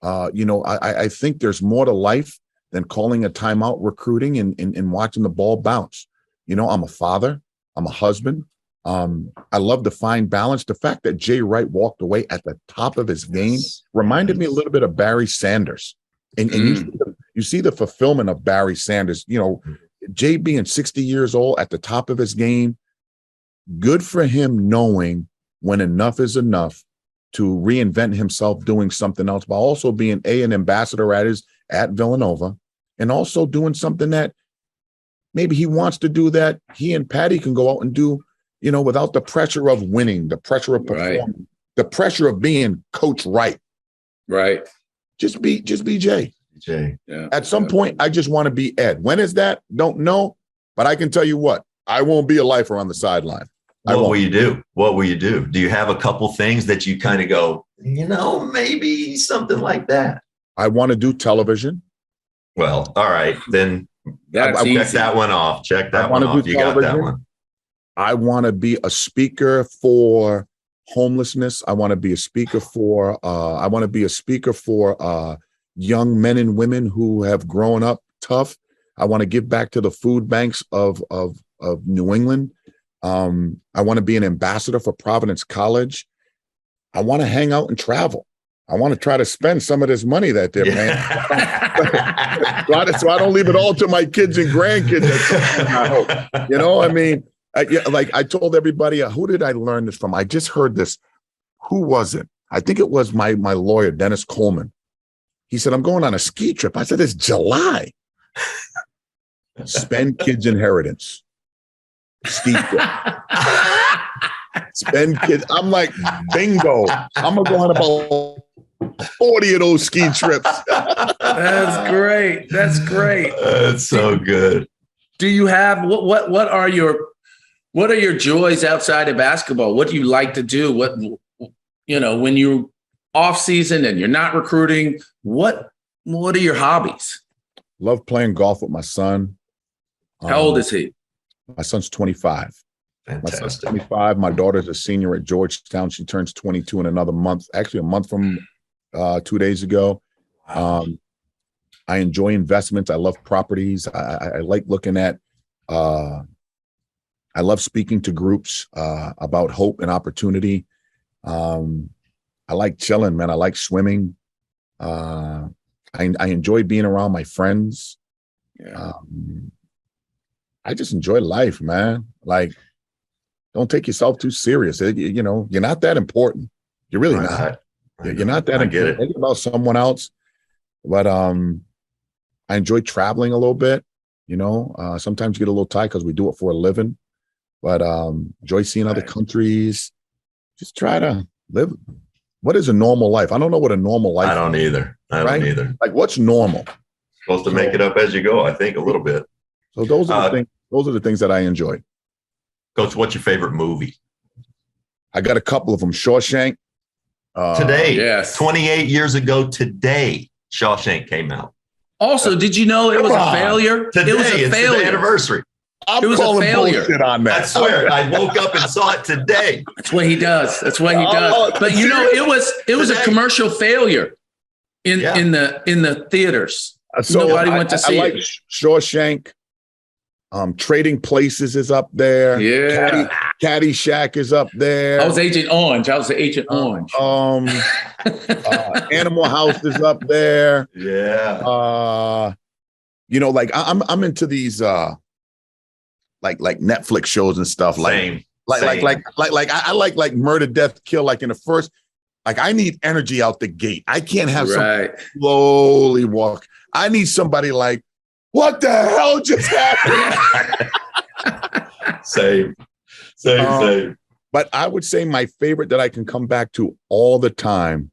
I think there's more to life than calling a timeout, recruiting, and watching the ball bounce. I'm a father. I'm a husband. I love to find balance. The fact that Jay Wright walked away at the top of his game reminded me a little bit of Barry Sanders. And you see the fulfillment of Barry Sanders. Jay being 60 years old at the top of his game, good for him knowing when enough is enough to reinvent himself doing something else, while also being an ambassador at Villanova, and also doing something that maybe he wants to do that he and Patty can go out and do, without the pressure of winning, the pressure of performing, the pressure of being Coach Wright. Right. Just be Jay. Yeah. At some point, I just want to be Ed. When is that? Don't know. But I can tell you what, I won't be a lifer on the sideline. What will you do? What will you do? Do you have a couple things that you kind of go, maybe something like that? I want to do television. Well, all right. Then check that one off. Check that one off. You got that one. I want to be a speaker for homelessness. I want to be a speaker for young men and women who have grown up tough. I want to give back to the food banks of New England. I want to be an ambassador for Providence College. I want to hang out and travel. I want to try to spend some of this money that they're paying. So I don't leave it all to my kids and grandkids. I hope. I told everybody, who did I learn this from? I just heard this. Who was it? I think it was my lawyer, Dennis Coleman. He said, I'm going on a ski trip. I said, it's July. Spend kids' inheritance. Ski trip. Spend kids. I'm like, bingo. I'm going to go on about 40 of those ski trips. That's great. That's great. That's so good. Do you have what are your joys outside of basketball? What do you like to do? When you're off season and you're not recruiting, what are your hobbies? Love playing golf with my son. How old is he? My son's 25. Fantastic. My son's 25. My daughter's a senior at Georgetown. She turns 22 in another month. Actually, a month from 2 days ago. Wow. I enjoy investments. I love properties. I like looking at. I love speaking to groups about hope and opportunity. I like chilling, man. I like swimming. I enjoy being around my friends. Yeah. I just enjoy life, man. Like, don't take yourself too serious. You know, you're not that important. You're really not. You're not that important. Think about someone else. But I enjoy traveling a little bit. You know, sometimes you get a little tired because we do it for a living. But enjoy seeing other countries. Just try to live. What is a normal life? I don't know what a normal life is. I don't either. Like, what's normal? Supposed to make it up as you go, I think, a little bit. So those are the things. Those are the things that I enjoy. Coach, what's your favorite movie? I got a couple of them. Shawshank. Today, yes. 28 years ago today, Shawshank came out. Also, did you know it was a failure? Today, it was a failure. The anniversary. It was a failure on that. I swear, I woke up and saw it today. That's what he does. But you know, it was a commercial failure in the theaters. So nobody went to see it. Shawshank. Trading Places is up there. Yeah. Caddyshack is up there. I was Agent Orange. Animal House is up there. Yeah. You know, like I'm into these like Netflix shows and stuff. Same. I like Murder, Death, Kill. Like in the first, like I need energy out the gate. I can't have some slowly walk. I need somebody like, what the hell just happened? Same. But I would say my favorite that I can come back to all the time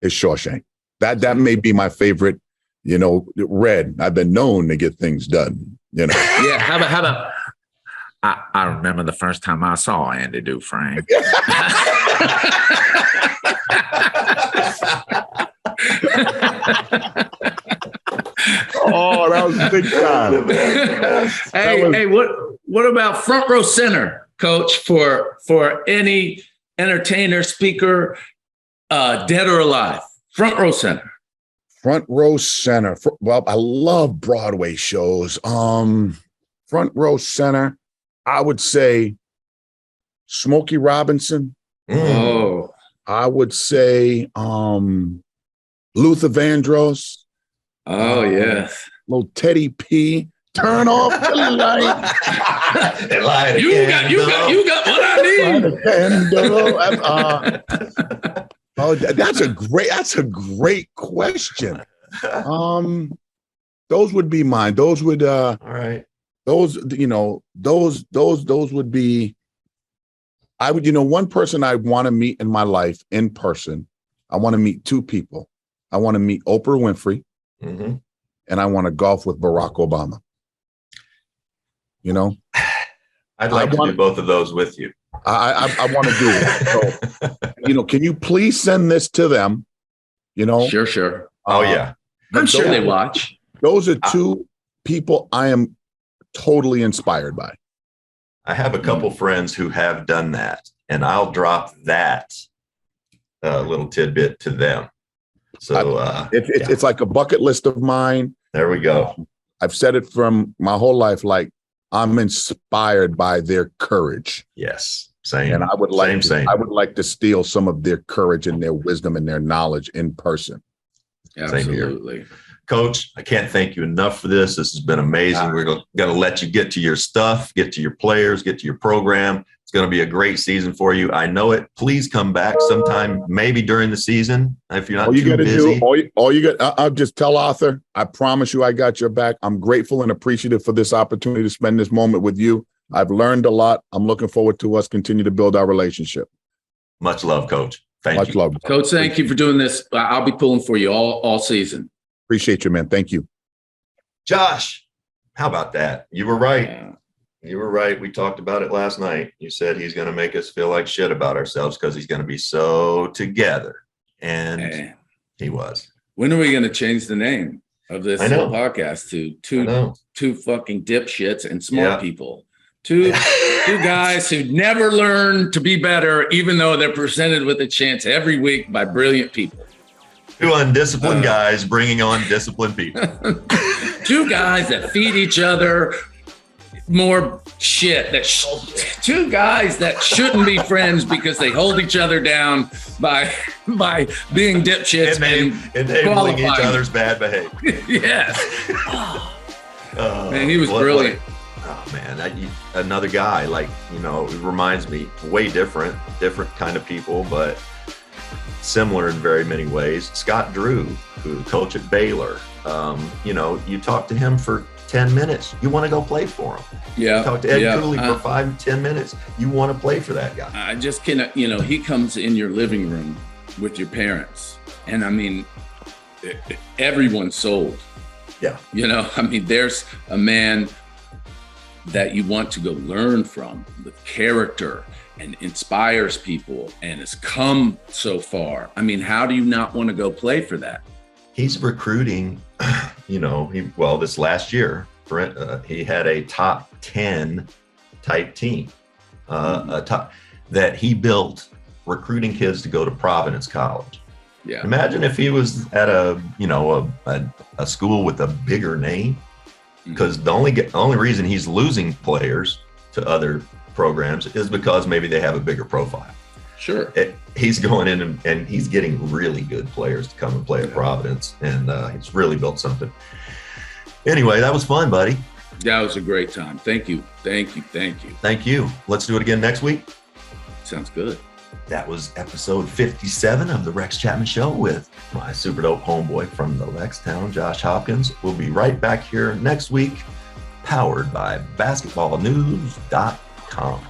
is Shawshank. That may be my favorite. You know, Red. I've been known to get things done. You know. Yeah. How about? I remember the first time I saw Andy Dufresne. Oh, that was big time. Hey, what about front row center, Coach, for any entertainer, speaker, dead or alive? Front row center. Front row center. Well, I love Broadway shows. Front row center, I would say Smokey Robinson. Oh. I would say Luther Vandross. Oh, yes. Little Teddy P. Turn off the light. You got what I need. Oh, that's a great question. Those would be mine. Those would all right. Those, you know, those would be. I would, you know, one person I want to meet in my life in person. I want to meet two people. I want to meet Oprah Winfrey, and I want to golf with Barack Obama. You know, I'd like to do both of those with you. I want to do it. So, you know, can you please send this to them? You know, sure. Oh yeah, I'm sure they watch. Those are two people I am totally inspired by. I have a couple friends who have done that, and I'll drop that little tidbit to them. So it's like a bucket list of mine. There we go. I've said it from my whole life. Like, I'm inspired by their courage. Yes, same. And I would like same. I would like to steal some of their courage and their wisdom and their knowledge in person. Absolutely. Coach, I can't thank you enough for this. This has been amazing. We're going to let you get to your stuff, get to your players, get to your program. It's going to be a great season for you. I know it. Please come back sometime, maybe during the season, if you're not too busy. I'll just tell Arthur, I promise you I got your back. I'm grateful and appreciative for this opportunity to spend this moment with you. I've learned a lot. I'm looking forward to us continue to build our relationship. Much love, Coach. Thank you. Much love. Coach, thank you for doing this. I'll be pulling for you all season. Appreciate you, man. Thank you. Josh, how about that? You were right. Yeah. You were right. We talked about it last night. You said he's going to make us feel like shit about ourselves because he's going to be so together. And he was. When are we going to change the name of this whole podcast to two fucking dipshits and smart people? Two guys who never learn to be better, even though they're presented with a chance every week by brilliant people. Two undisciplined guys bringing on disciplined people. Two guys that feed each other more shit. Two guys that shouldn't be friends because they hold each other down by being dipshits and enabling each other's bad behavior. Yes. Man, he was brilliant. Oh man, another guy, like, you know, it reminds me, way different kind of people, but similar in very many ways. Scott Drew, who coached at Baylor, you know, you talk to him for 10 minutes, you want to go play for him. Yeah. You talk to Ed Cooley for 5-10 minutes, you want to play for that guy. I just cannot, you know, he comes in your living room with your parents, and I mean, everyone's sold. Yeah. You know, I mean, there's a man that you want to go learn from with character and inspires people and has come so far. I mean, how do you not want to go play for that? He's recruiting, you know, this last year, he had a top 10 type team that he built, recruiting kids to go to Providence College. Yeah. Imagine if he was at a school with a bigger name, because the only reason he's losing players to other programs is because maybe they have a bigger profile. Sure. He's going in and he's getting really good players to come and play at Providence, and he's really built something. Anyway, that was fun, buddy. That was a great time. Thank you. Thank you. Thank you. Thank you. Let's do it again next week. Sounds good. That was episode 57 of the Rex Chapman Show with my super dope homeboy from the Lextown, Josh Hopkins. We'll be right back here next week, powered by basketballnews.com.